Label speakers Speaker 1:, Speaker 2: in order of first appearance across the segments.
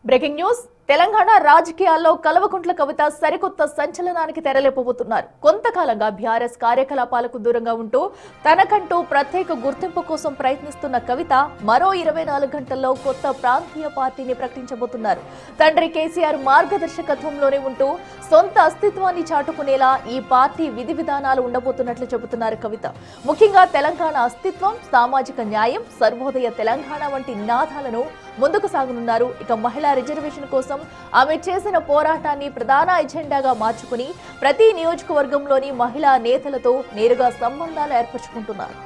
Speaker 1: Breaking news Telangana రాజకీయాల్లో కల్వకుంట్ల కవిత సరికొత్త సంచలనానికి తెరలేపబోతున్నారు. కొంతకాలంగా బీఆర్ఎస్ కార్యకలాపాలకు దూరంగా ఉంటూ తనకంటూ ప్రత్యేక గుర్తింపు కోసం ప్రయత్నిస్తున్న కవిత మరో 24 గంటల్లో కొత్త ప్రాంతీయ పార్టీని ప్రకటించబోతున్నారు. తండ్రి కేసీఆర్ మార్గదర్శకత్వంలోనే ఉంటూ సొంత అస్తిత్వాన్ని చాటుకునేలా ఈ పార్టీ విధి విధానాలు ఉండబోతున్నట్లు చెబుతున్నారు కవిత. ముఖ్యంగా తెలంగాణ అస్తిత్వం, సామాజిక న్యాయం, సర్వోదయ తెలంగాణ వంటి నినాదాలను ముందుకు సాగనున్నారు. ఇక మహిళా రిజర్వేషన్ కోసం ఆమె చేసిన పోరాటాన్ని ప్రధాన ఎజెండాగా మార్చుకుని ప్రతి నియోజకవర్గంలోని మహిళా నేతలతో నేరుగా సంబంధాలు ఏర్పరచుకుంటున్నారు.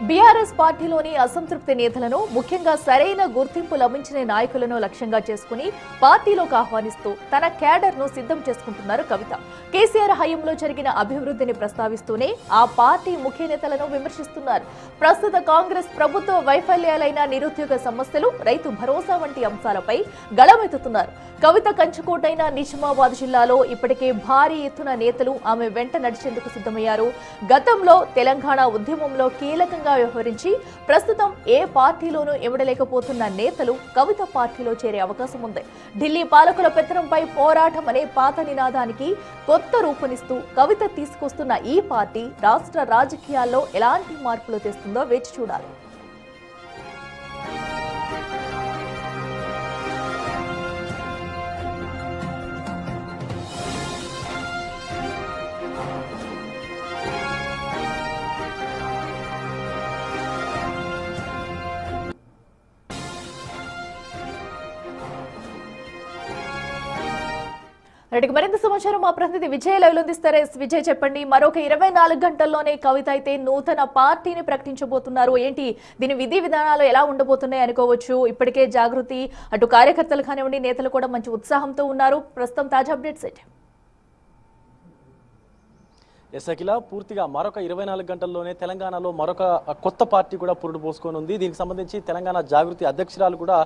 Speaker 1: బీఆర్ఎస్ పార్టీలోని అసంతృప్తి నేతలను, ముఖ్యంగా సరైన గుర్తింపు లభించిన నాయకులను లక్ష్యంగా చేసుకుని పార్టీలోకి ఆహ్వానిస్తూ తన క్యాడర్ ను సిద్ధం చేసుకుంటున్నారు కవిత. కేసీఆర్ హయాంలో జరిగిన అభివృద్ధిని ప్రస్తావిస్తూనే ఆ పార్టీ ముఖ్య నేతలను విమర్శిస్తున్నారు. ప్రస్తుత కాంగ్రెస్ ప్రభుత్వ వైఫల్యాలైన నిరుద్యోగ సమస్యలు, రైతు భరోసా వంటి అంశాలపై గళమెత్తుతున్నారు. కవిత కంచుకోటైన నిజామాబాద్ జిల్లాలో ఇప్పటికే భారీ ఎత్తున నేతలు ఆమె వెంట నడిచేందుకు సిద్ధమయ్యారు. గతంలో తెలంగాణ ఉద్యమంలో కీలకంగా వ్యవహరించి ప్రస్తుతం ఏ పార్టీలోనూ ఇవ్వడలేకపోతున్న నేతలు కవిత పార్టీలో చేరే అవకాశం ఉంది. ఢిల్లీ పాలకుల పెత్తనంపై పోరాటం అనే పాత నినాదానికి కొత్త రూపునిస్తూ కవిత తీసుకొస్తున్న ఈ పార్టీ రాష్ట్ర రాజకీయాల్లో ఎలాంటి మార్పులు తెస్తుందో వేచి చూడాలి. రెడ్డికి మరింత సమాచారం మా ప్రతినిధి విజయ్ లైవ్ అందిస్తారు. విజయ్, చెప్పండి, మరొక 24 గంటల్లోనే కవిత అయితే నూతన పార్టీని ప్రకటించబోతున్నారు. ఏంటి దీని విధి విధానాలు ఎలా ఉండబోతున్నాయి అనుకోవచ్చు? ఇప్పటికే జాగృతి అటు కార్యకర్తలు కానివ్వండి, నేతలు కూడా మంచి ఉత్సాహంతో ఉన్నారు. ప్రస్తుతం తాజా అప్డేట్స్ ఏంటి?
Speaker 2: ఎస్ అఖిల, పూర్తిగా మరొక 24 గంటల్లోనే తెలంగాణలో మరొక కొత్త పార్టీ కూడా పురుడు పోసుకొని ఉంది. దీనికి సంబంధించి తెలంగాణ జాగృతి అధ్యక్షురాలు కూడా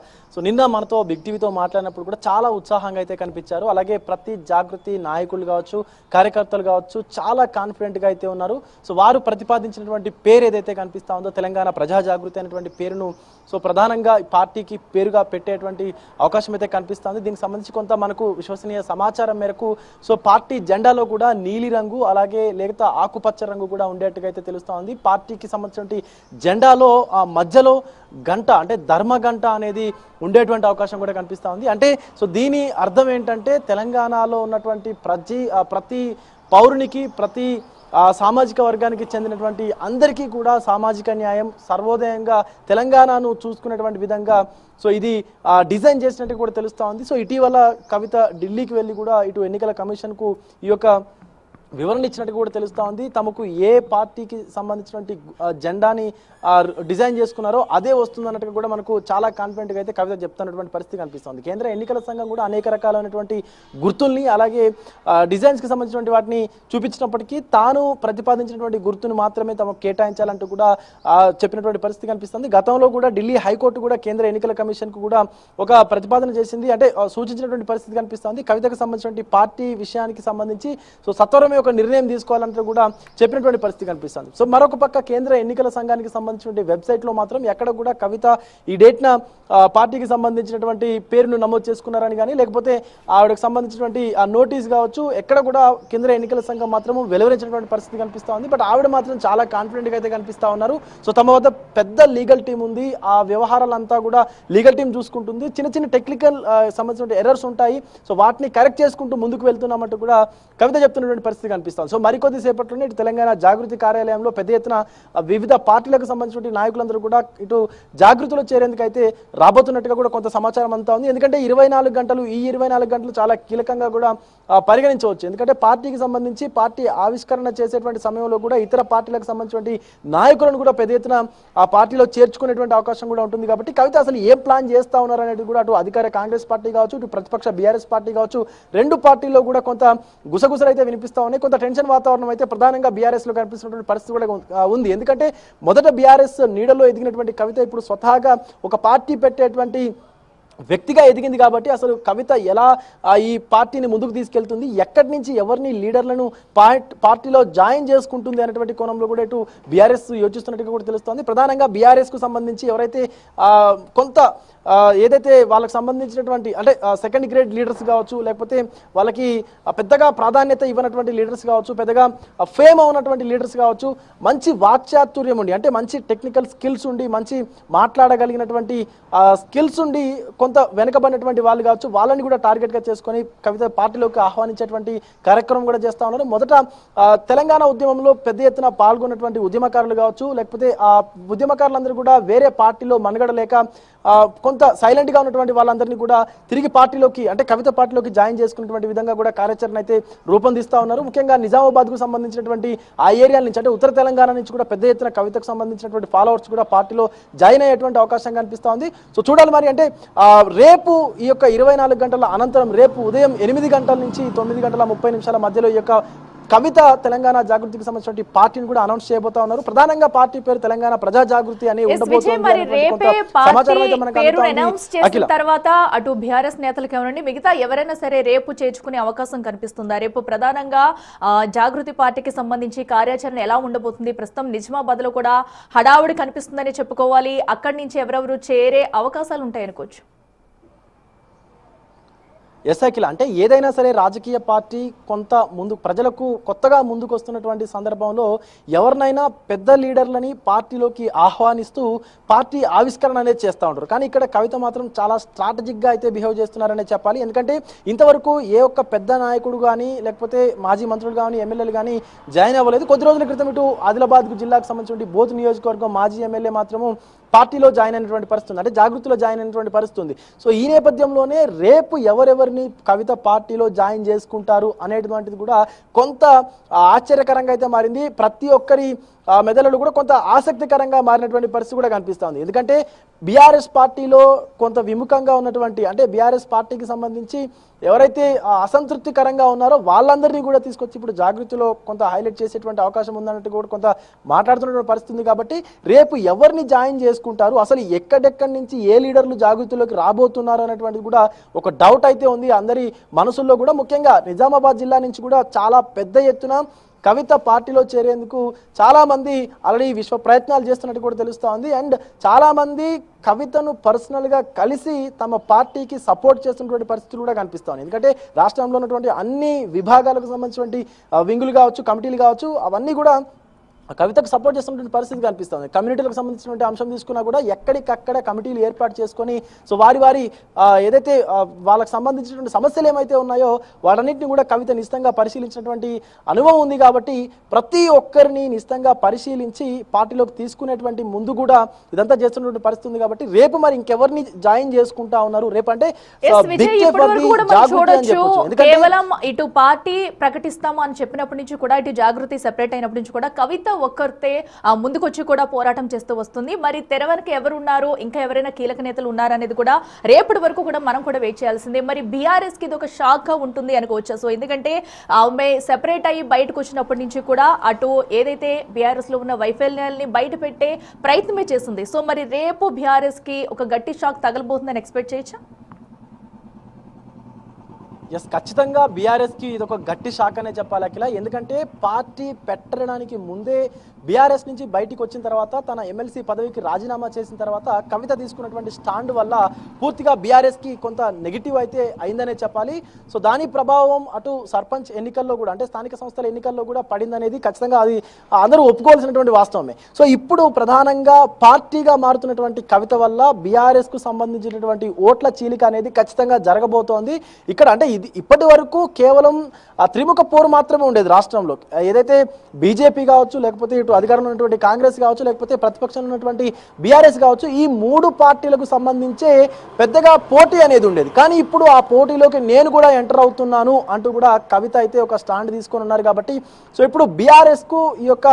Speaker 2: నిన్న మనతో బిగ్ టీవీతో మాట్లాడినప్పుడు కూడా చాలా ఉత్సాహంగా అయితే కనిపించారు. అలాగే ప్రతి జాగృతి నాయకులు కావచ్చు, కార్యకర్తలు కావచ్చు, చాలా కాన్ఫిడెంట్గా అయితే ఉన్నారు. వారు ప్రతిపాదించినటువంటి పేరు ఏదైతే కనిపిస్తా ఉందో తెలంగాణ ప్రజా జాగృతి అనేటువంటి పేరును ప్రధానంగా పార్టీకి పేరుగా పెట్టేటువంటి అవకాశం అయితే కనిపిస్తుంది. దీనికి సంబంధించి కొంత మనకు విశ్వసనీయ సమాచారం మేరకు పార్టీ జెండాలో కూడా నీలి రంగు అలాగే లేకపోతే ఆకుపచ్చ రంగు కూడా ఉండేట్టుగా అయితే తెలుస్తా ఉంది. పార్టీకి సంబంధించిన జెండాలో మధ్యలో గంట అంటే ధర్మ గంట అనేది ఉండేటువంటి అవకాశం కూడా కనిపిస్తా ఉంది. అంటే దీని అర్థం ఏంటంటే తెలంగాణలో ఉన్నటువంటి ప్రతి పౌరునికి, ప్రతి సామాజిక వర్గానికి చెందినటువంటి అందరికీ కూడా సామాజిక న్యాయం, సర్వోదయంగా తెలంగాణను చూసుకునేటువంటి విధంగా ఇది డిజైన్ చేసినట్టు కూడా తెలుస్తా ఉంది. ఇటీవల కవిత ఢిల్లీకి వెళ్ళి కూడా ఇటు ఎన్నికల కమిషన్కు ఈ యొక్క వివరణ ఇచ్చినట్టు కూడా తెలుస్తా ఉంది. తమకు ఏ పార్టీకి సంబంధించినటువంటి జెండాని డిజైన్ చేసుకున్నారో అదే వస్తుంది అన్నట్టుగా కూడా మనకు చాలా కాన్ఫిడెంట్గా అయితే కవిత చెప్తున్నటువంటి పరిస్థితి కనిపిస్తుంది. కేంద్ర ఎన్నికల సంఘం కూడా అనేక రకాలైనటువంటి గుర్తుల్ని అలాగే డిజైన్స్కి సంబంధించినటువంటి వాటిని చూపించినప్పటికీ తాను ప్రతిపాదించినటువంటి గుర్తును మాత్రమే తమకు కేటాయించాలంటూ కూడా చెప్పినటువంటి పరిస్థితి కనిపిస్తుంది. గతంలో కూడా ఢిల్లీ హైకోర్టు కూడా కేంద్ర ఎన్నికల కమిషన్కు కూడా ఒక ప్రతిపాదన చేసింది, అంటే సూచించినటువంటి పరిస్థితి కనిపిస్తుంది. కవితకు సంబంధించినటువంటి పార్టీ విషయానికి సంబంధించి సత్వరమే ఒక నిర్ణయం తీసుకోవాలంటూ కూడా చెప్పినటువంటి పరిస్థితి కనిపిస్తుంది. మరొక పక్క కేంద్ర ఎన్నికల సంఘానికి సంబంధించిన వెబ్సైట్ లో మాత్రం ఎక్కడ కూడా కవిత ఈ డేట్ న పార్టీకి సంబంధించినటువంటి పేరును నమోదు చేసుకున్నారని కానీ లేకపోతే ఆవిడకు సంబంధించినటువంటి ఆ నోటీస్ కావచ్చు ఎక్కడ కూడా కేంద్ర ఎన్నికల సంఘం మాత్రం వెలువరించినటువంటి పరిస్థితి కనిపిస్తా ఉంది. బట్ ఆవిడ మాత్రం చాలా కాన్ఫిడెంట్ గా అయితే కనిపిస్తా ఉన్నారు. తమ వద్ద పెద్ద లీగల్ టీం ఉంది, ఆ వ్యవహారాలంతా కూడా లీగల్ టీం చూసుకుంటుంది. చిన్న చిన్న టెక్నికల్ సంబంధించిన ఎర్రర్స్ ఉంటాయి, వాటిని కరెక్ట్ చేసుకుంటూ ముందుకు వెళ్తున్నామంటూ కూడా కవిత చెప్తున్నటువంటి పరిస్థితి కనిపిస్తుంది. మరికొద్ది సేపట్లోనే ఇటు తెలంగాణ జాగృతి కార్యాలయంలో పెద్ద ఎత్తున వివిధ పార్టీలకు సంబంధించిన నాయకులందరూ కూడా ఇటు జాగృతిలో చేరేందుకు అయితే రాబోతున్నట్టుగా కూడా కొంత సమాచారం అంతా ఉంది. ఎందుకంటే 24 గంటలు, ఈ 24 గంటలు చాలా కీలకంగా కూడా పరిగణించవచ్చు. ఎందుకంటే పార్టీకి సంబంధించి పార్టీ ఆవిష్కరణ చేసేటువంటి సమయంలో కూడా ఇతర పార్టీలకు సంబంధించినటువంటి నాయకులను కూడా పెద్ద ఎత్తున ఆ పార్టీలో చేర్చుకునేటువంటి అవకాశం కూడా ఉంటుంది. కాబట్టి కవిత అసలు ఏం ప్లాన్ చేస్తా ఉన్నారు అనేది కూడా అటు అధికార కాంగ్రెస్ పార్టీ కావచ్చు, ఇటు ప్రతిపక్ష బీఆర్ఎస్ పార్టీ కావచ్చు, రెండు పార్టీల్లో కూడా కొంత గుసగుసలు అయితే వినిపిస్తా ఉన్నాయి. కొంత టెన్షన్ వాతావరణం అయితే ప్రధానంగా బీఆర్ఎస్ లో కనిపిస్తున్నటువంటి పరిస్థితి కూడా ఉంది. ఎందుకంటే మొదట బీఆర్ఎస్ నీడలో ఎదిగినటువంటి కవిత ఇప్పుడు స్వతహాగా ఒక పార్టీ పెట్టేటువంటి వ్యక్తిగా ఎదిగింది కాబట్టి అసలు కవిత ఎలా ఈ పార్టీని ముందుకు తీసుకెళ్తుంది, ఎక్కడి నుంచి ఎవరిని లీడర్లను పార్టీలో జాయిన్ చేసుకుంటుంది అనేటువంటి కోణంలో కూడా ఇటు బీఆర్ఎస్ యోచిస్తున్నట్టుగా కూడా తెలుస్తోంది. ప్రధానంగా బీఆర్ఎస్ కు సంబంధించి ఎవరైతే కొంత ఏదైతే వాళ్ళకి సంబంధించినటువంటి అంటే సెకండ్ గ్రేడ్ లీడర్స్ కావచ్చు, లేకపోతే వాళ్ళకి పెద్దగా ప్రాధాన్యత ఇవ్వనటువంటి లీడర్స్ కావచ్చు, పెద్దగా ఫేమ్ ఉన్నటువంటి లీడర్స్ కావచ్చు, మంచి వాక్చాతుర్యం ఉండి అంటే మంచి టెక్నికల్ స్కిల్స్ ఉండి మంచి మాట్లాడగలిగినటువంటి స్కిల్స్ ఉండి కొంత వెనకబడినటువంటి వాళ్ళు కావచ్చు, వాళ్ళని కూడా టార్గెట్గా చేసుకొని కవిత పార్టీలోకి ఆహ్వానించేటువంటి కార్యక్రమం కూడా చేస్తూ ఉన్నారు. మొదట తెలంగాణ ఉద్యమంలో పెద్ద ఎత్తున పాల్గొన్నటువంటి ఉద్యమకారులు కావచ్చు, లేకపోతే ఆ ఉద్యమకారులందరూ కూడా వేరే పార్టీలో మనుగడ లేక కొంత సైలెంట్గా ఉన్నటువంటి వాళ్ళందరినీ కూడా తిరిగి పార్టీలోకి అంటే కవిత పార్టీలోకి జాయిన్ చేసుకున్నటువంటి విధంగా కూడా కార్యాచరణ అయితే రూపొందిస్తూ ఉన్నారు. ముఖ్యంగా నిజామాబాద్కు సంబంధించినటువంటి ఆ ఏరియాల నుంచి అంటే ఉత్తర తెలంగాణ నుంచి కూడా పెద్ద ఎత్తున కవితకు సంబంధించినటువంటి ఫాలోవర్స్ కూడా పార్టీలో జాయిన్ అయ్యేటువంటి అవకాశం కనిపిస్తూ ఉంది. సో చూడాలి మరి అంటే రేపు ఈ యొక్క 24 గంటల అనంతరం రేపు ఉదయం 8 గంటల నుంచి 9 గంటల 30 నిమిషాల మధ్యలో ఈ యొక్క కవిత తెలంగాణ జాగృతికి సంబంధించిన పార్టీని కూడా అనౌన్స్ చేయబోతా ఉన్నారు. ప్రధానంగా పార్టీ పేరు తెలంగాణ ప్రజా జాగృతి అని
Speaker 1: తర్వాత అటు బీఆర్ఎస్ నేతలకు ఏమనండి మిగతా ఎవరైనా సరే రేపు చేర్చుకునే అవకాశం కనిపిస్తుందా? రేపు ప్రధానంగా జాగృతి పార్టీకి సంబంధించి కార్యాచరణ ఎలా ఉండబోతుంది? ప్రస్తుతం నిజామాబాద్ లో కూడా హడావుడి కనిపిస్తుందని చెప్పుకోవాలి. అక్కడి నుంచి ఎవరెవరు చేరే అవకాశాలు ఉంటాయనుకోవచ్చు.
Speaker 2: అఖిల అంటే ఏదైనా సరే రాజకీయ పార్టీ కొంత ముందు ప్రజలకు కొత్తగా ముందుకు వస్తున్నటువంటి సందర్భంలో ఎవరినైనా పెద్ద లీడర్లని పార్టీలోకి ఆహ్వానిస్తూ పార్టీ ఆవిష్కరణ అనేది చేస్తూ ఉంటారు. కానీ ఇక్కడ కవిత మాత్రం చాలా స్ట్రాటజిక్గా అయితే బిహేవ్ చేస్తున్నారనే చెప్పాలి. ఎందుకంటే ఇంతవరకు ఏ ఒక్క పెద్ద నాయకుడు కానీ లేకపోతే మాజీ మంత్రులు కానీ ఎమ్మెల్యేలు కానీ జాయిన్ అవ్వలేదు. కొద్ది రోజుల క్రితం ఇటు ఆదిలాబాద్ జిల్లాకు సంబంధించిన బోధ్ నియోజకవర్గం మాజీ ఎమ్మెల్యే మాత్రము పార్టీలో జాయిన్ అయినటువంటి పరిస్థితి ఉంది, అంటే జాగృతిలో జాయిన్ అయినటువంటి పరిస్థితి ఉంది. సో ఈ నేపథ్యంలోనే రేపు ఎవరెవరిని కవిత పార్టీలో జాయిన్ చేసుకుంటారు అనేటువంటిది కూడా కొంత ఆశ్చర్యకరంగా అయితే మారింది. ప్రతి ఒక్కరి మెదడులో కూడా కొంత ఆసక్తికరంగా మారినటువంటి పరిస్థితి కూడా కనిపిస్తుంది. ఎందుకంటే బీఆర్ఎస్ పార్టీలో కొంత విముఖంగా ఉన్నటువంటి అంటే బీఆర్ఎస్ పార్టీకి సంబంధించి ఎవరైతే అసంతృప్తికరంగా ఉన్నారో వాళ్ళందరినీ కూడా తీసుకొచ్చి ఇప్పుడు జాగృతిలో కొంత హైలైట్ చేసేటువంటి అవకాశం ఉందన్నట్టు కూడా కొంత మాట్లాడుతున్నటువంటి పరిస్థితి ఉంది. కాబట్టి రేపు ఎవరిని జాయిన్ చేసుకుంటారు, అసలు ఎక్కడెక్కడి నుంచి ఏ లీడర్లు జాగృతిలోకి రాబోతున్నారు అనేటువంటిది కూడా ఒక డౌట్ అయితే ఉంది అందరి మనసుల్లో కూడా. ముఖ్యంగా నిజామాబాద్ జిల్లా నుంచి కూడా చాలా పెద్ద ఎత్తున కవిత పార్టీలో చేరేందుకు చాలా మంది ఆల్రెడీ విశ్వ ప్రయత్నాలు చేస్తున్నట్టు కూడా తెలుస్తూ ఉంది. అండ్ చాలా మంది కవితను పర్సనల్గా కలిసి తమ పార్టీకి సపోర్ట్ చేస్తున్నటువంటి పరిస్థితులు కూడా కనిపిస్తాయి. ఎందుకంటే రాష్ట్రంలో ఉన్నటువంటి అన్ని విభాగాలకు సంబంధించినటువంటి వింగులు కావచ్చు, కమిటీలు కావచ్చు, అవన్నీ కూడా కవితకు సపోర్ట్ చేస్తున్నటువంటి పరిస్థితి కనిపిస్తుంది. కమ్యూనిటీలకు సంబంధించినటువంటి అంశం తీసుకున్నా కూడా ఎక్కడికక్కడ కమిటీలు ఏర్పాటు చేసుకొని సో వారి ఏదైతే వాళ్ళకి సంబంధించినటువంటి సమస్యలు ఏమైతే ఉన్నాయో వాటన్నిటిని కూడా కవిత నిశ్చితంగా పరిశీలించినటువంటి అనుభవం ఉంది. కాబట్టి ప్రతి ఒక్కరిని నిశ్చితంగా పరిశీలించి పార్టీలోకి తీసుకునేటువంటి ముందు కూడా ఇదంతా చేస్తున్నటువంటి పరిస్థితి ఉంది. కాబట్టి రేపు మరి ఇంకెవరిని జాయిన్ చేసుకుంటా ఉన్నారు రేపు అంటే
Speaker 1: కేవలం ఇటు పార్టీ ప్రకటిస్తాము అని చెప్పినప్పటి నుంచి కూడా ఇటు జాగృతి సెపరేట్ అయినప్పటి నుంచి కూడా కవిత ఒక్కరితే ముందుకొచ్చి కూడా పోరాటం చేస్తూ వస్తుంది. మరి తెర వెనక ఎవరున్నారు, ఇంకా ఎవరైనా కీలక నేతలు ఉన్నారు అనేది కూడా రేపటి వరకు కూడా మనం కూడా వెయిట్ చేయాల్సిందే. మరి బీఆర్ఎస్ కి ఇది ఒక షాక్ గా ఉంటుంది అనుకోవచ్చు. సో ఎందుకంటే ఆమె సెపరేట్ అయ్యి బయటకు వచ్చినప్పటి నుంచి కూడా అటు ఏదైతే బీఆర్ఎస్ లో ఉన్న వైఫల్యాల్ని బయట పెట్టే ప్రయత్నమే చేస్తుంది. సో మరి రేపు బీఆర్ఎస్ కి ఒక గట్టి షాక్ తగలబోతుందని ఎక్స్పెక్ట్ చేయొచ్చా?
Speaker 2: ఖచ్చితంగా బీఆర్ఎస్కి ఇది ఒక గట్టి షాక్ అనే చెప్పాలి అఖిల. ఎందుకంటే పార్టీ పెట్టడానికి ముందే బీఆర్ఎస్ నుంచి బయటికి వచ్చిన తర్వాత తన ఎమ్మెల్సీ పదవికి రాజీనామా చేసిన తర్వాత కవిత తీసుకున్నటువంటి స్టాండ్ వల్ల పూర్తిగా బీఆర్ఎస్కి కొంత నెగిటివ్ అయితే అయిందనే చెప్పాలి. సో దాని ప్రభావం అటు సర్పంచ్ ఎన్నికల్లో కూడా అంటే స్థానిక సంస్థల ఎన్నికల్లో కూడా పడిందనేది ఖచ్చితంగా అది అందరూ ఒప్పుకోవాల్సినటువంటి వాస్తవమే. సో ఇప్పుడు ప్రధానంగా పార్టీగా మారుతున్నటువంటి కవిత వల్ల బీఆర్ఎస్కు సంబంధించినటువంటి ఓట్ల చీలిక అనేది ఖచ్చితంగా జరగబోతోంది. ఇక్కడ అంటే ఇప్పటి వరకు కేవలం త్రిముఖ పోరు మాత్రమే ఉండేది రాష్ట్రంలో. ఏదైతే బీజేపీ కావచ్చు, లేకపోతే ఇటు అధికారంలో ఉన్నటువంటి కాంగ్రెస్ కావచ్చు, లేకపోతే ప్రతిపక్షంలో ఉన్నటువంటి బీఆర్ఎస్ కావచ్చు, ఈ మూడు పార్టీలకు సంబంధించే పెద్దగా పోటీ అనేది ఉండేది. కానీ ఇప్పుడు ఆ పోటీలోకి నేను కూడా ఎంటర్ అవుతున్నాను అంటూ కూడా కవిత అయితే ఒక స్టాండ్ తీసుకొని ఉన్నారు. కాబట్టి సో ఇప్పుడు బీఆర్ఎస్కు ఈ యొక్క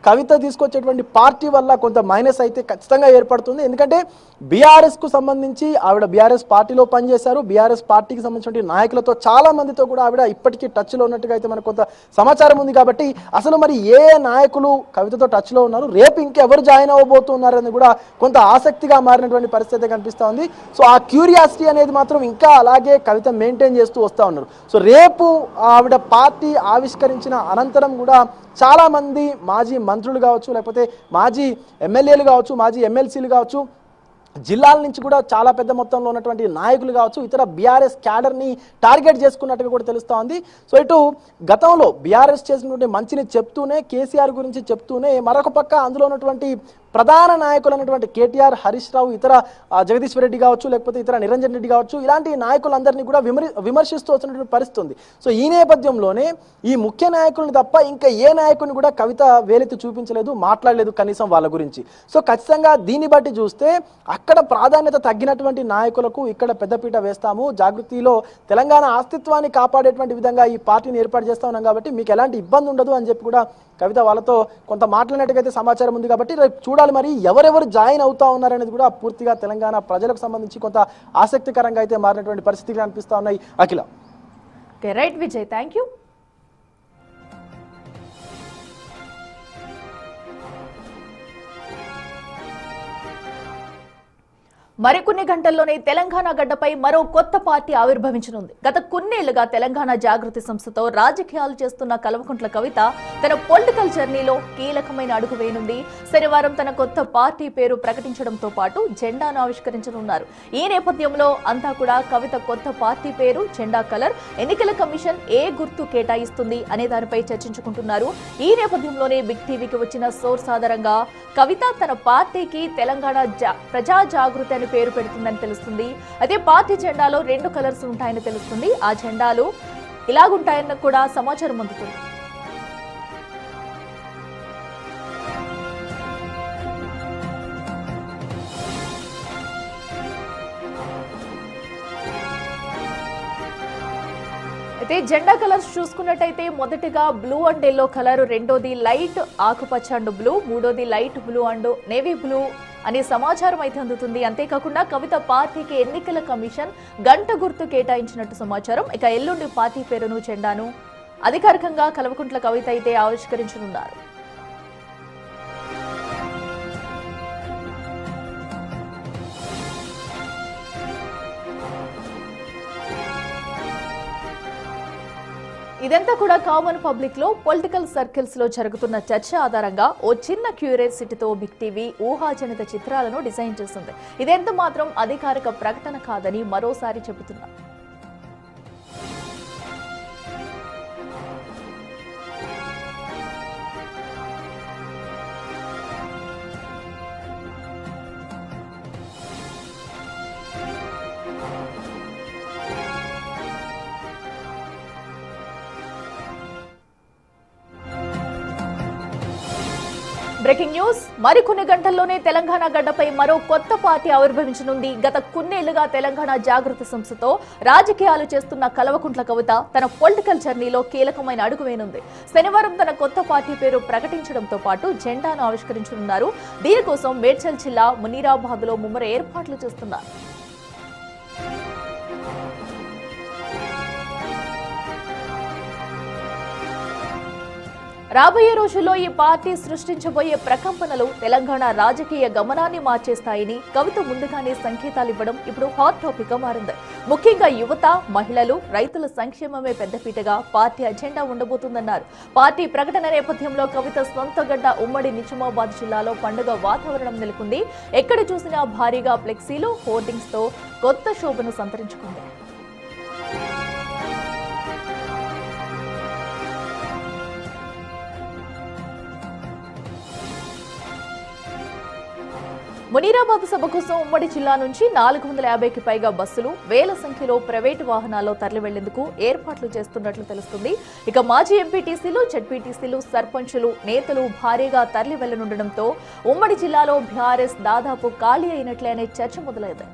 Speaker 2: కవిత తీసుకొచ్చేటువంటి పార్టీ వల్ల కొంత మైనస్ అయితే ఖచ్చితంగా ఏర్పడుతుంది. ఎందుకంటే బీఆర్ఎస్కు సంబంధించి ఆవిడ బీఆర్ఎస్ పార్టీలో పనిచేశారు, బీఆర్ఎస్ పార్టీకి సంబంధించిన నాయకులతో చాలా మందితో కూడా ఆవిడ ఇప్పటికీ టచ్లో ఉన్నట్టుగా అయితే మనకు కొంత సమాచారం ఉంది. కాబట్టి అసలు మరి ఏ నాయకులు కవితతో టచ్లో ఉన్నారు, రేపు ఇంకెవరు జాయిన్ అవ్వబోతున్నారని కూడా కొంత ఆసక్తిగా మారినటువంటి పరిస్థితి కనిపిస్తూ ఉంది. సో ఆ క్యూరియాసిటీ అనేది మాత్రం ఇంకా అలాగే కవిత మెయింటైన్ చేస్తూ వస్తూ ఉన్నారు. సో రేపు ఆవిడ పార్టీ ఆవిష్కరించిన అనంతరం కూడా చాలా మంది మాజీ మంత్రులు కావచ్చు, లేకపోతే మాజీ ఎమ్మెల్యేలు కావచ్చు, మాజీ ఎమ్మెల్సీలు కావచ్చు, జిల్లాల నుంచి కూడా చాలా పెద్ద మొత్తంలో ఉన్నటువంటి నాయకులు కావచ్చు, ఇతర బీఆర్ఎస్ క్యాడర్ని టార్గెట్ చేసుకున్నట్టుగా కూడా తెలుస్తూ ఉంది. సో ఇటు గతంలో బీఆర్ఎస్ చేసినటువంటి మంచిని చెప్తూనే, కేసీఆర్ గురించి చెప్తూనే, మరొక పక్క అందులో ఉన్నటువంటి ప్రధాన నాయకులు అన్నటువంటి కేటీఆర్, హరీష్ రావు, ఇతర జగదీశ్వర్ రెడ్డి కావచ్చు, లేకపోతే ఇతర నిరంజన్ రెడ్డి కావచ్చు, ఇలాంటి నాయకులందరినీ కూడా విమర్శిస్తూ వచ్చినటువంటి పరిస్థితి ఉంది. సో ఈ నేపథ్యంలోనే ఈ ముఖ్య నాయకుల్ని తప్ప ఇంకా ఏ నాయకుని కూడా కవిత వేలెత్తి చూపించలేదు, మాట్లాడలేదు కనీసం వాళ్ళ గురించి. సో ఖచ్చితంగా దీన్ని బట్టి చూస్తే అక్కడ ప్రాధాన్యత తగ్గినటువంటి నాయకులకు ఇక్కడ పెద్దపీట వేస్తాము, జాగృతిలో తెలంగాణ అస్తిత్వాన్ని కాపాడేటువంటి విధంగా ఈ పార్టీని ఏర్పాటు చేస్తా ఉన్నాం, కాబట్టి మీకు ఎలాంటి ఇబ్బంది ఉండదు అని చెప్పి కూడా కవిత వాళ్ళతో కొంత మాట్లాడినట్టుగా సమాచారం ఉంది. కాబట్టి రేపు చూడాలి మరి ఎవరెవరు జాయిన్ అవుతా ఉన్నారనేది కూడా పూర్తిగా తెలంగాణ ప్రజలకు సంబంధించి కొంత ఆసక్తికరంగా అయితే మారినటువంటి పరిస్థితులు అనిపిస్తా ఉన్నాయి. Akhila.
Speaker 1: Right Vijay, thank you. మరికొన్ని గంటల్లోనే తెలంగాణ గడ్డపై మరో కొత్త పార్టీ ఆవిర్భవించనుంది. గత కొన్నేళ్లుగా తెలంగాణ జాగృతి సంస్థతో రాజకీయాలు చేస్తున్న కల్వకుంట్ల కవిత తన పొలిటికల్ జర్నీలో కీలకమైన అడుగు వేయనుంది. శనివారం తన కొత్త పార్టీ పేరు ప్రకటించడంతో పాటు జెండాను ఆవిష్కరించనున్నారు. ఈ నేపథ్యంలో అంతా కూడా కవిత కొత్త పార్టీ పేరు, జెండా కలర్, ఎన్నికల కమిషన్ ఏ గుర్తు కేటాయిస్తుంది అనే దానిపై చర్చించుకుంటున్నారు. ఈ నేపథ్యంలోనే బిగ్ టీవీకి వచ్చిన సోర్స్ ఆధారంగా కవిత తన పార్టీకి తెలంగాణ ప్రజా జాగృతి అని పేరు పెడుతుందని తెలుస్తుంది. అదే పార్టీ జెండాలో 2 కలర్స్ ఉంటాయని తెలుస్తుంది. ఆ జెండాలు ఇలాగుంటాయని కూడా సమాచారం అందుతుంది. అయితే జెండా కలర్స్ చూసుకున్నట్టయితే మొదటిగా బ్లూ అండ్ ఎల్లో కలర్, రెండోది లైట్ ఆకుపచ్చ అండ్ బ్లూ, మూడోది light blue and navy blue అనే సమాచారం అయితే అందుతుంది. అంతేకాకుండా కవిత పార్టీకి ఎన్నికల కమిషన్ గంట గుర్తు కేటాయించినట్టు సమాచారం. ఇక ఎల్లుండి పార్టీ పేరును, జెండాను అధికారికంగా కల్వకుంట్ల కవిత అయితే ఆవిష్కరించనున్నారు. ఇదంతా కూడా కామన్ పబ్లిక్ లో, పొలిటికల్ సర్కిల్స్ లో జరుగుతున్న చర్చ ఆధారంగా ఓ చిన్న క్యూరియాసిటీతో బిగ్ టీవీ ఊహాజనిత చిత్రాలను డిజైన్ చేస్తుంది. ఇదెంత మాత్రం అధికారిక ప్రకటన కాదని మరోసారి చెబుతున్నారు. Breaking news. మరికొన్ని గంటల్లోనే తెలంగాణ గడ్డపై మరో కొత్త పార్టీ ఆవిర్భవించనుంది. గత కొన్నేళ్లుగా తెలంగాణ జాగృతి సంస్థతో రాజకీయాలు చేస్తున్న కల్వకుంట్ల కవిత తన పొలిటికల్ జర్నీలో కీలకమైన అడుగు వేయనుంది. శనివారం తన కొత్త పార్టీ పేరు ప్రకటించడంతో పాటు జెండాను ఆవిష్కరించనున్నారు. దీనికోసం మేడ్చల్ జిల్లా మునీరాబాద్ లో ముమ్మర ఏర్పాట్లు చేస్తున్నారు. రాబోయే రోజుల్లో ఈ పార్టీ సృష్టించబోయే ప్రకంపనలు తెలంగాణ రాజకీయ గమనాన్ని మార్చేస్తాయని కవిత ముందుగానే సంకేతాలు ఇవ్వడం ఇప్పుడు హాట్ టాపిక్ గా మారింది. ముఖ్యంగా యువత, మహిళలు, రైతుల సంక్షేమమే పెద్దపీటగా పార్టీ అజెండా ఉండబోతుందన్నారు. పార్టీ ప్రకటన నేపథ్యంలో కవిత సొంత గడ్డ ఉమ్మడి నిజామాబాద్ జిల్లాలో పండుగ వాతావరణం నెలకొంది. ఎక్కడ చూసినా భారీగా ఫ్లెక్సీలు, హోర్డింగ్స్ తో కొత్త శోభను సంతరించుకుంది. మునీరాబాద్ సభ కోసం ఉమ్మడి జిల్లా నుంచి 450కి పైగా బస్సులు, వేల సంఖ్యలో ప్రైవేటు వాహనాల్లో తరలి వెళ్లేందుకు ఏర్పాట్లు చేస్తున్నట్లు తెలుస్తుంది. ఇక మాజీ ఎంపీటీసీలు, జెడ్పీటీసీలు, సర్పంచులు, నేతలు భారీగా తరలి వెళ్లనుండడంతో ఉమ్మడి జిల్లాలో బీఆర్ఎస్ దాదాపు ఖాళీ అయినట్లే అనే చర్చ మొదలైంది.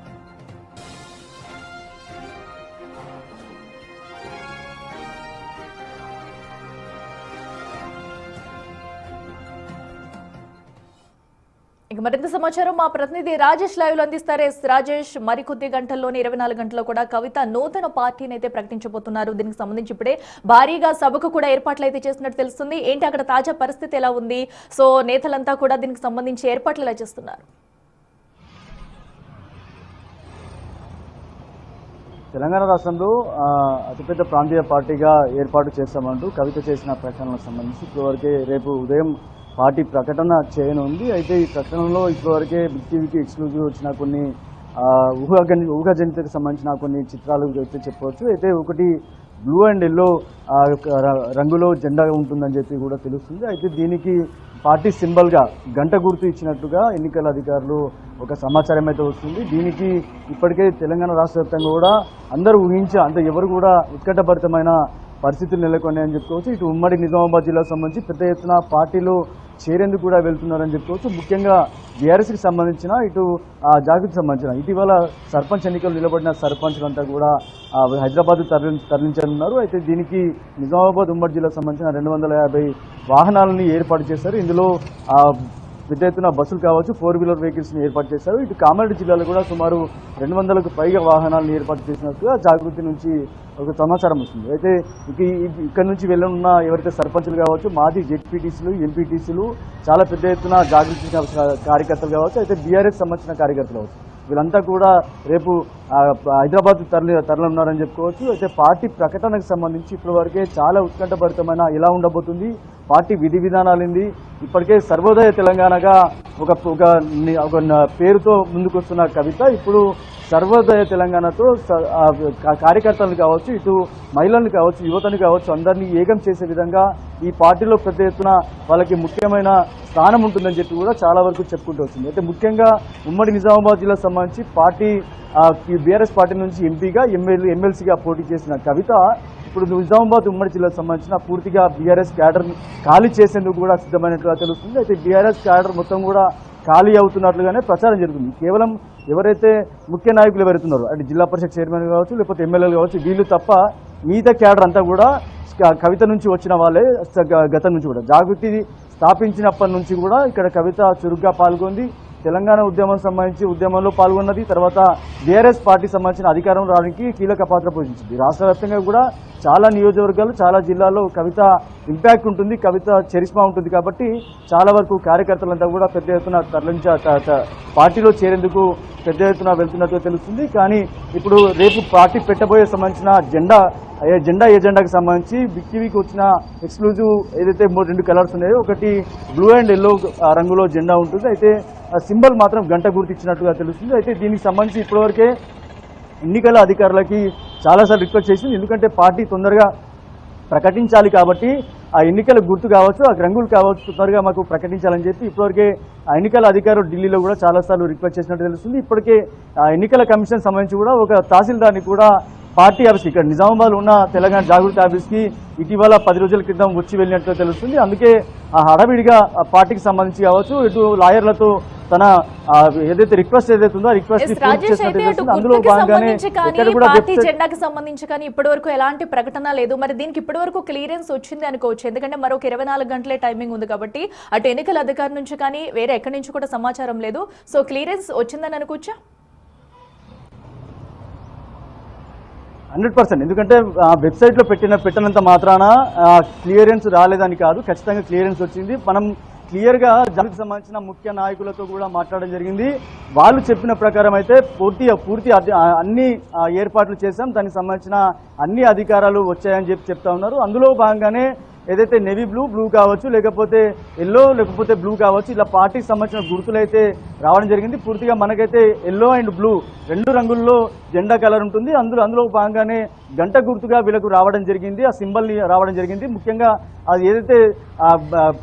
Speaker 1: ఇక మరింత సమాచారం మా ప్రతినిధి రాజేష్ లైవ్ లో అందిస్తారు. రాజేష్, మరికొద్ది గంటల్లోనే 24 గంటల్లో కూడా కవిత నూతన పార్టీని అయితే ప్రకటించబోతున్నారు. దీనికి సంబంధించి ఇప్పుడే భారీగా సభకు కూడా ఏర్పాట్లు అయితే చేసినట్టు తెలుస్తుంది. ఏంటి అక్కడ తాజా పరిస్థితి ఎలా ఉంది? సో నేతలంతా కూడా దీనికి సంబంధించి ఏర్పాట్లు ఎలా చేస్తున్నారు?
Speaker 3: తెలంగాణ రాష్ట్రంలో అతిపెద్ద ప్రాంతీయ పార్టీగా ఏర్పాటు చేస్తామంటూ కవిత చేసిన ప్రకటనలకు సంబంధించి ఇప్పటివరకే రేపు ఉదయం పార్టీ ప్రకటన చేయనుంది. అయితే ఈ ప్రకటనలో ఇప్పటివరకే బిగ్ టీవీకి ఎక్స్క్లూజివ్ వచ్చిన కొన్ని ఊహాజనితకు సంబంధించిన కొన్ని చిత్రాలు అయితే చెప్పవచ్చు. అయితే ఒకటి బ్లూ అండ్ ఎల్లో రంగులో జెండా ఉంటుందని చెప్పి కూడా తెలుస్తుంది. అయితే దీనికి పార్టీ సింబల్గా గంట గుర్తు ఇచ్చినట్టుగా ఎన్నికల అధికారులు ఒక సమాచారం అయితే వస్తుంది. దీనికి ఇప్పటికే తెలంగాణ రాష్ట్ర వ్యాప్తంగా కూడా అందరూ అంటే ఎవరు కూడా ఉత్కంఠభరితమైన పరిస్థితులు నెలకొన్నాయని చెప్పుకోవచ్చు. ఇటు ఉమ్మడి నిజామాబాద్ జిల్లాకు సంబంధించి పెద్ద ఎత్తున పార్టీలో చేరేందుకు కూడా వెళ్తున్నారని చెప్పుకోవచ్చు. ముఖ్యంగా బీఆర్ఎస్కి సంబంధించిన ఇటు జాగృతికి సంబంధించిన ఇటీవల సర్పంచ్ ఎన్నికలు నిలబడిన సర్పంచ్లంతా కూడా హైదరాబాద్ తరలించనున్నారు. అయితే దీనికి నిజామాబాద్ ఉమ్మడి జిల్లాకు సంబంధించిన 250 వాహనాలని ఏర్పాటు చేశారు. ఇందులో పెద్ద ఎత్తున బస్సులు కావచ్చు, 4 వీలర్ వెహికల్స్ని ఏర్పాటు చేశారు. ఇటు కామారెడ్డి జిల్లాలో కూడా సుమారు 200కు పైగా వాహనాలను ఏర్పాటు చేసినట్టుగా జాగృతి నుంచి ఒక సమాచారం వస్తుంది. అయితే ఇక్కడ నుంచి వెళ్ళనున్న ఎవరైతే సర్పంచులు కావచ్చు, మాజీ జెడ్పీటీసీలు, ఎంపీటీసీలు, చాలా పెద్ద ఎత్తున జాగృతి కార్యకర్తలు కావచ్చు, అయితే బీఆర్ఎస్ సంబంధించిన కార్యకర్తలు కావచ్చు, వీళ్ళంతా కూడా రేపు హైదరాబాద్ తరలిన్నారని చెప్పుకోవచ్చు. అయితే పార్టీ ప్రకటనకు సంబంధించి ఇప్పటివరకే చాలా ఉత్కంఠభరితమైన ఎలా ఉండబోతుంది, పార్టీ విధి విధానాలింది, ఇప్పటికే సర్వోదయ తెలంగాణగా ఒక పేరుతో ముందుకొస్తున్న కవిత ఇప్పుడు సర్వోదయ తెలంగాణతో కార్యకర్తలను కావచ్చు, ఇటు మహిళలను కావచ్చు, యువతను కావచ్చు, అందరినీ ఏకం చేసే విధంగా ఈ పార్టీలో పెద్ద ఎత్తున వాళ్ళకి ముఖ్యమైన స్థానం ఉంటుందని చెప్పి కూడా చాలా వరకు చెప్పుకుంటూ వచ్చింది. అయితే ముఖ్యంగా ఉమ్మడి నిజామాబాద్ జిల్లాకు సంబంధించి పార్టీ బీఆర్ఎస్ పార్టీ నుంచి ఎంపీగా ఎమ్మెల్సీగా పోటీ చేసిన కవిత ఇప్పుడు నిజామాబాద్ ఉమ్మడి జిల్లాకు సంబంధించిన పూర్తిగా బీఆర్ఎస్ క్యాడర్ ఖాళీ చేసేందుకు కూడా సిద్ధమైనట్లుగా తెలుస్తుంది. అయితే బీఆర్ఎస్ క్యాడర్ మొత్తం కూడా ఖాళీ అవుతున్నట్లుగానే ప్రచారం జరుగుతుంది. కేవలం ఎవరైతే ముఖ్య నాయకులు ఎవరైతున్నారో అంటే జిల్లా పరిషత్ చైర్మన్ కావచ్చు, లేకపోతే ఎమ్మెల్యేలు కావచ్చు, వీళ్ళు తప్ప మిగతా క్యాడర్ అంతా కూడా కవిత నుంచి వచ్చిన వాళ్ళే. గతం నుంచి కూడా జాగృతి స్థాపించినప్పటి నుంచి కూడా ఇక్కడ కవిత చురుగ్గా పాల్గొంది. తెలంగాణ ఉద్యమం సంబంధించి ఉద్యమంలో పాల్గొన్నది. తర్వాత బీఆర్ఎస్ పార్టీ సంబంధించిన అధికారం రావడానికి కీలక పాత్ర పోషించింది. రాష్ట్ర వ్యాప్తంగా కూడా చాలా నియోజకవర్గాలు, చాలా జిల్లాల్లో కవిత ఇంపాక్ట్ ఉంటుంది, కవిత చరిష్మా ఉంటుంది. కాబట్టి చాలా వరకు కార్యకర్తలంతా కూడా పెద్ద ఎత్తున పార్టీలో చేరేందుకు పెద్ద ఎత్తున వెళ్తున్నట్టుగా తెలుస్తుంది. కానీ ఇప్పుడు రేపు పార్టీ పెట్టబోయే సంబంధించిన ఎజెండాకి సంబంధించి బిగ్ టీవీకి వచ్చిన ఎక్స్క్లూజివ్ ఏదైతే 2 కలర్స్ ఉన్నాయో, ఒకటి బ్లూ అండ్ ఎల్లో రంగులో జెండా ఉంటుంది. అయితే సింబల్ మాత్రం గంట గుర్తిచ్చినట్టుగా తెలుస్తుంది. అయితే దీనికి సంబంధించి ఇప్పటివరకే ఎన్నికల అధికారులకి చాలాసార్లు రిక్వెస్ట్ చేసింది. ఎందుకంటే పార్టీ తొందరగా ప్రకటించాలి కాబట్టి ఆ ఎన్నికల గుర్తు కావచ్చు, ఆ రంగులు కావచ్చు, తొందరగా మాకు ప్రకటించాలని చెప్పి ఇప్పటివరకే ఆ ఎన్నికల అధికారులు ఢిల్లీలో కూడా చాలాసార్లు రిక్వెస్ట్ చేసినట్టు తెలుస్తుంది. ఇప్పటికే ఆ ఎన్నికల కమిషన్ సంబంధించి కూడా ఒక తహసీల్దార్ని కూడా పార్టీ ఆఫీస్కి, ఇక్కడ నిజామాబాద్లో ఉన్న తెలంగాణ జాగృతి ఆఫీస్కి ఇటీవల 10 రోజుల క్రితం వచ్చి వెళ్ళినట్టు తెలుస్తుంది. అందుకే ఆ హడావిడిగా పార్టీకి సంబంధించి కావచ్చు, ఇటు లాయర్లతో తన ఏదైతే రిక్వెస్ట్ ఉందో రిక్వెస్ట్
Speaker 1: అందులో భాగంగానే పార్టీ జెండాకి సంబంధించి కానీ ఇప్పటి వరకు ఎలాంటి ప్రకటన లేదు. మరి దీనికి ఇప్పటి వరకు క్లియరెన్స్ వచ్చింది అనుకోవచ్చు, ఎందుకంటే మరొక 24 గంటలే టైమింగ్ ఉంది కాబట్టి అటు ఎన్నికల అధికారి నుంచి కానీ వేరే ఎక్కడి నుంచి కూడా సమాచారం లేదు. సో క్లియరెన్స్ వచ్చిందని అనుకోవచ్చా?
Speaker 3: 100%. ఎందుకంటే వెబ్సైట్లో పెట్టినంత మాత్రాన క్లియరెన్స్ రాలేదని కాదు, ఖచ్చితంగా క్లియరెన్స్ వచ్చింది. మనం క్లియర్గా జాగృతికి సంబంధించిన ముఖ్య నాయకులతో కూడా మాట్లాడడం జరిగింది. వాళ్ళు చెప్పిన ప్రకారం అయితే పూర్తి అన్ని ఏర్పాట్లు చేశాం, దానికి సంబంధించిన అన్ని అధికారాలు వచ్చాయని చెప్తా ఉన్నారు. అందులో భాగంగానే ఏదైతే నేవీ బ్లూ కావచ్చు, లేకపోతే ఎల్లో, లేకపోతే బ్లూ కావచ్చు, ఇలా పార్టీకి సంబంధించిన గుర్తులు అయితే రావడం జరిగింది. పూర్తిగా మనకైతే ఎల్లో అండ్ బ్లూ 2 రంగుల్లో జెండా కలర్ ఉంటుంది. అందులో భాగంగానే గంట గుర్తుగా వీళ్ళకు రావడం జరిగింది, ఆ సింబల్ని రావడం జరిగింది. ముఖ్యంగా అది ఏదైతే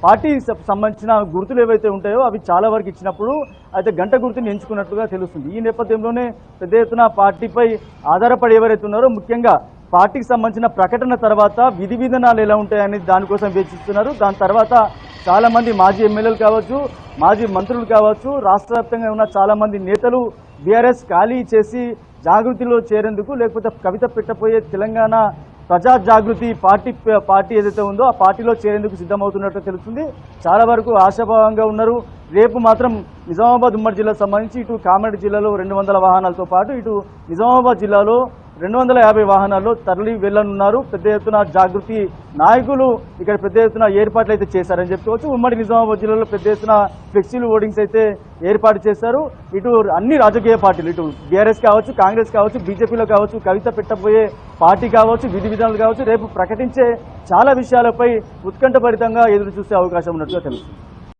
Speaker 3: పార్టీ సంబంధించిన గుర్తులు ఏవైతే ఉంటాయో అవి చాలా వరకు ఇచ్చినప్పుడు అయితే గంట గుర్తుని ఎంచుకున్నట్లుగా తెలుస్తుంది. ఈ నేపథ్యంలోనే పెద్ద ఎత్తున పార్టీపై ఆధారపడి ఎవరైతే ఉన్నారో, ముఖ్యంగా పార్టీకి సంబంధించిన ప్రకటన తర్వాత విధి విధానాలు ఎలా ఉంటాయని దానికోసం వేచిస్తున్నారు. దాని తర్వాత చాలామంది మాజీ ఎమ్మెల్యేలు కావచ్చు, మాజీ మంత్రులు కావచ్చు, రాష్ట్ర వ్యాప్తంగా ఉన్న చాలామంది నేతలు బీఆర్ఎస్ ఖాళీ చేసి జాగృతిలో చేరేందుకు, లేకపోతే కవిత పెట్టబోయే తెలంగాణ ప్రజా జాగృతి పార్టీ ఏదైతే ఉందో ఆ పార్టీలో చేరేందుకు సిద్ధమవుతున్నట్టు తెలుస్తుంది. చాలా వరకు ఆశాభావంగా ఉన్నారు. రేపు మాత్రం నిజామాబాద్ ఉమ్మడి జిల్లాకు సంబంధించి ఇటు కామారెడ్డి జిల్లాలో 200 వాహనాలతో పాటు ఇటు నిజామాబాద్ జిల్లాలో 250 వాహనాల్లో తరలి వెళ్లనున్నారు. పెద్ద ఎత్తున జాగృతి నాయకులు ఇక్కడ పెద్ద ఎత్తున ఏర్పాట్లు అయితే చేశారని చెప్పుకోవచ్చు. ఉమ్మడి నిజామాబాద్ జిల్లాలో పెద్ద ఎత్తున ఫ్లెక్సీలు హోర్డింగ్స్ అయితే ఏర్పాటు చేశారు. ఇటు అన్ని రాజకీయ పార్టీలు, ఇటు బీఆర్ఎస్ కావచ్చు, కాంగ్రెస్ కావచ్చు, బీజేపీలో కావచ్చు, కవిత పెట్టబోయే పార్టీ కావచ్చు, విధి విధానాలు కావచ్చు, రేపు ప్రకటించే చాలా విషయాలపై ఉత్కంఠభరితంగా ఎదురు చూసే అవకాశం ఉన్నట్టుగా తెలుస్తుంది.